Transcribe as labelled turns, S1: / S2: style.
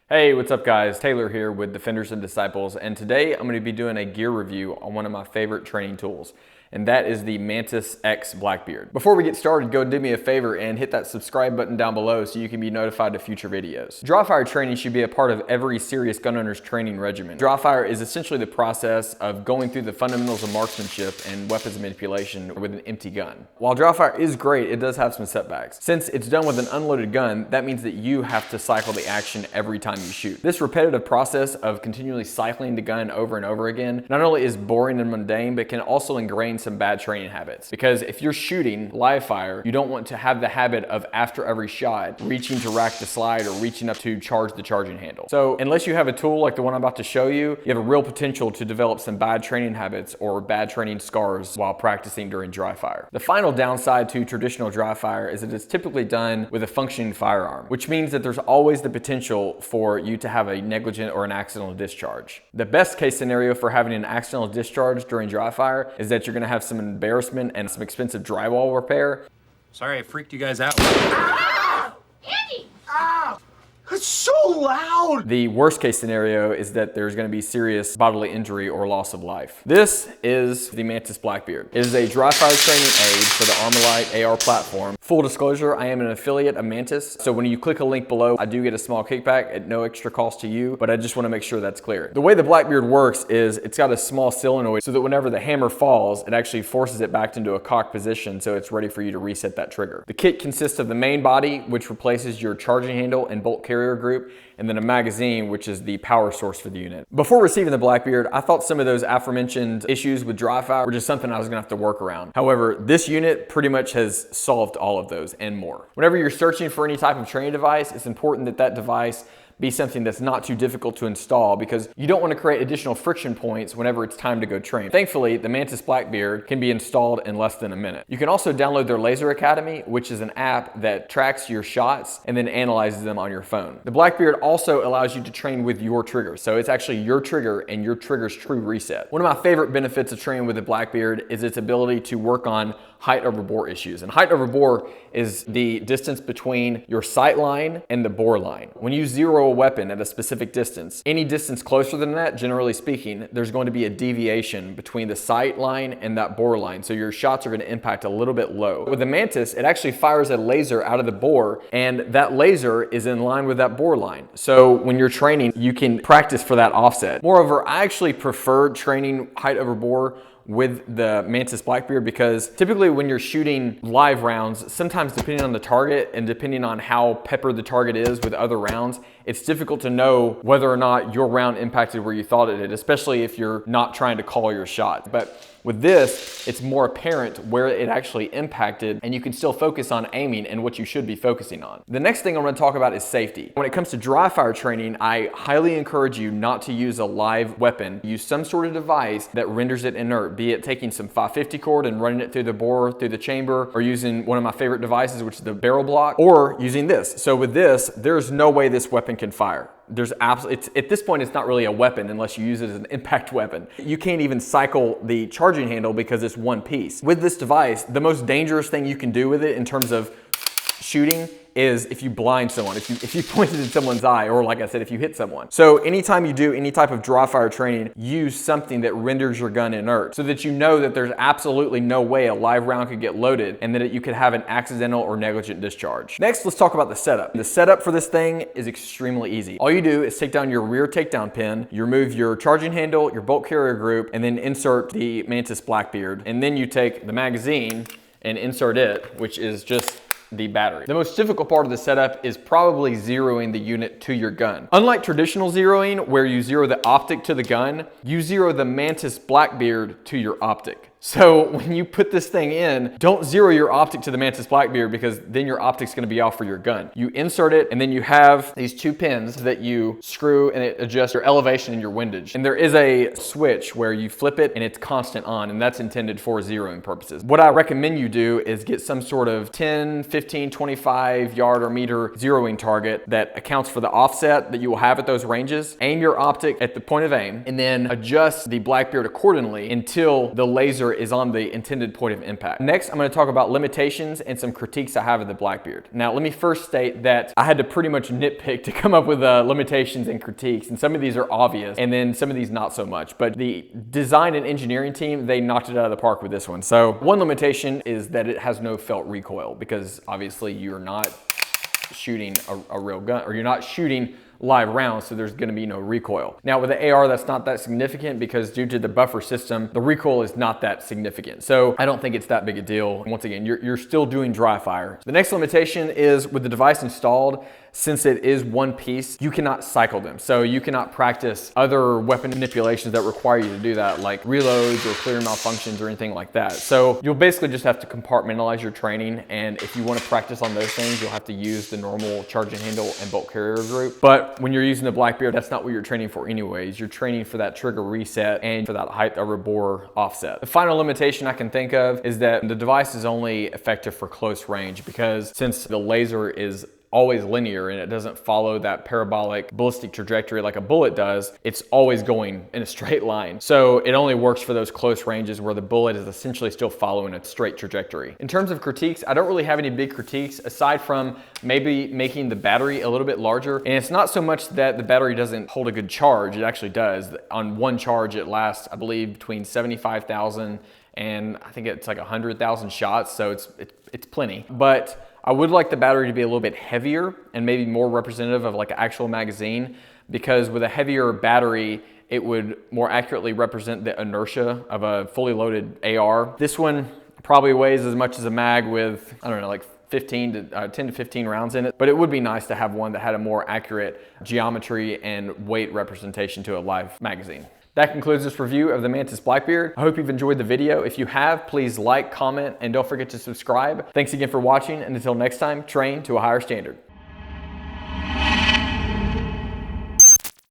S1: Hey, what's up guys? Taylor here with Defenders and Disciples, and today I'm going to be doing a gear review on one of my favorite training tools, and that is the Mantis X Blackbeard. Before we get started, go do me a favor and hit that subscribe button down below so you can be notified of future videos. Dry fire training should be a part of every serious gun owner's training regimen. Dry fire is essentially the process of going through the fundamentals of marksmanship and weapons manipulation with an empty gun. While dry fire is great, it does have some setbacks. Since it's done with an unloaded gun, that means that you have to cycle the action every time you shoot. This repetitive process of continually cycling the gun over and over again not only is boring and mundane, but can also ingrain some bad training habits. Because if you're shooting live fire, you don't want to have the habit of after every shot reaching to rack the slide or reaching up to charge the charging handle. So unless you have a tool like the one I'm about to show you, you have a real potential to develop some bad training habits or bad training scars while practicing during dry fire. The final downside to traditional dry fire is that it's typically done with a functioning firearm, which means that there's always the potential for you to have a negligent or an accidental discharge. The best case scenario for having an accidental discharge during dry fire is that you're going to have some embarrassment and some expensive drywall repair.
S2: Sorry I freaked you guys out.
S3: Andy! Ah!
S2: It's so loud!
S1: The worst case scenario is that there's going to be serious bodily injury or loss of life. This is the Mantis Blackbeard. It is a dry fire training aid for the Armalite AR platform. Full disclosure, I am an affiliate of Mantis, so when you click a link below, I do get a small kickback at no extra cost to you, but I just want to make sure that's clear. The way the Blackbeard works is it's got a small solenoid so that whenever the hammer falls, it actually forces it back into a cocked position so it's ready for you to reset that trigger. The kit consists of the main body, which replaces your charging handle and bolt carrier group, and then a magazine, which is the power source for the unit. Before receiving the Blackbeard, I thought some of those aforementioned issues with dry fire were just something I was gonna have to work around. However, this unit pretty much has solved all of those and more. Whenever you're searching for any type of training device, it's important that that device be something that's not too difficult to install because you don't want to create additional friction points whenever it's time to go train. Thankfully, the Mantis Blackbeard can be installed in less than a minute. You can also download their Laser Academy, which is an app that tracks your shots and then analyzes them on your phone. The Blackbeard also allows you to train with your trigger, so it's actually your trigger and your trigger's true reset. One of my favorite benefits of training with the Blackbeard is its ability to work on height over bore issues. And height over bore is the distance between your sight line and the bore line. When you zero a weapon at a specific distance, any distance closer than that, generally speaking, there's going to be a deviation between the sight line and that bore line. So your shots are going to impact a little bit low. With the Mantis, it actually fires a laser out of the bore, and that laser is in line with that bore line. So when you're training, you can practice for that offset. Moreover, I actually prefer training height over bore with the Mantis Blackbeard because typically when you're shooting live rounds, sometimes depending on the target and depending on how peppered the target is with other rounds, it's difficult to know whether or not your round impacted where you thought it did, especially if you're not trying to call your shot. But with this, it's more apparent where it actually impacted, and you can still focus on aiming and what you should be focusing on. The next thing I'm going to talk about is safety. When it comes to dry fire training, I highly encourage you not to use a live weapon. Use some sort of device that renders it inert, be it taking some 550 cord and running it through the bore, through the chamber, or using one of my favorite devices, which is the barrel block, or using this. So with this, there's no way this weapon can fire. There's absolutely, at this point, it's not really a weapon unless you use it as an impact weapon. You can't even cycle the charging handle because it's one piece. With this device, the most dangerous thing you can do with it in terms of shooting is if you blind someone, if you pointed at someone's eye, or like I said, if you hit someone. So anytime you do any type of dry fire training, use something that renders your gun inert so that you know that there's absolutely no way a live round could get loaded and that you could have an accidental or negligent discharge. Next, let's talk about the setup. The setup for this thing is extremely easy. All you do is take down your rear takedown pin, you remove your charging handle, your bolt carrier group, and then insert the Mantis Blackbeard. And then you take the magazine and insert it, which is just the battery. The most difficult part of the setup is probably zeroing the unit to your gun. Unlike traditional zeroing, where you zero the optic to the gun, you zero the Mantis Blackbeard to your optic. So when you put this thing in, don't zero your optic to the Mantis Blackbeard because then your optic's gonna be off for your gun. You insert it and then you have these two pins that you screw and it adjusts your elevation and your windage. And there is a switch where you flip it and it's constant on, and that's intended for zeroing purposes. What I recommend you do is get some sort of 10, 15, 25 yard or meter zeroing target that accounts for the offset that you will have at those ranges. Aim your optic at the point of aim and then adjust the Blackbeard accordingly until the laser is on the intended point of impact. Next, I'm going to talk about limitations and some critiques I have of the Blackbeard. Now, let me first state that I had to pretty much nitpick to come up with limitations and critiques, and some of these are obvious, and then some of these not so much. But the design and engineering team, they knocked it out of the park with this one. So one limitation is that it has no felt recoil, because obviously you're not shooting a real gun, or you're not shooting live rounds, so there's going to be no recoil. Now with the AR, that's not that significant because due to the buffer system, the recoil is not that significant. So I don't think it's that big a deal. And once again, you're still doing dry fire. The next limitation is with the device installed, since it is one piece, you cannot cycle them. So you cannot practice other weapon manipulations that require you to do that, like reloads or clear malfunctions or anything like that. So you'll basically just have to compartmentalize your training. And if you want to practice on those things, you'll have to use the normal charge and handle and bolt carrier group. But when you're using the Blackbeard, that's not what you're training for anyways. You're training for that trigger reset and for that height over bore offset. The final limitation I can think of is that the device is only effective for close range, because since the laser is always linear and it doesn't follow that parabolic ballistic trajectory like a bullet does, it's always going in a straight line. So it only works for those close ranges where the bullet is essentially still following a straight trajectory. In terms of critiques, I don't really have any big critiques aside from maybe making the battery a little bit larger. And it's not so much that the battery doesn't hold a good charge, it actually does. On one charge, it lasts, I believe, between 75,000 and I think it's like 100,000 shots. So it's plenty. But I would like the battery to be a little bit heavier and maybe more representative of like an actual magazine, because with a heavier battery, it would more accurately represent the inertia of a fully loaded AR. This one probably weighs as much as a mag with, I don't know, like 10 to 15 rounds in it, but it would be nice to have one that had a more accurate geometry and weight representation to a live magazine. That concludes this review of the Mantis Blackbeard. I hope you've enjoyed the video. If you have, please like, comment, and don't forget to subscribe. Thanks again for watching, and until next time, train to a higher standard.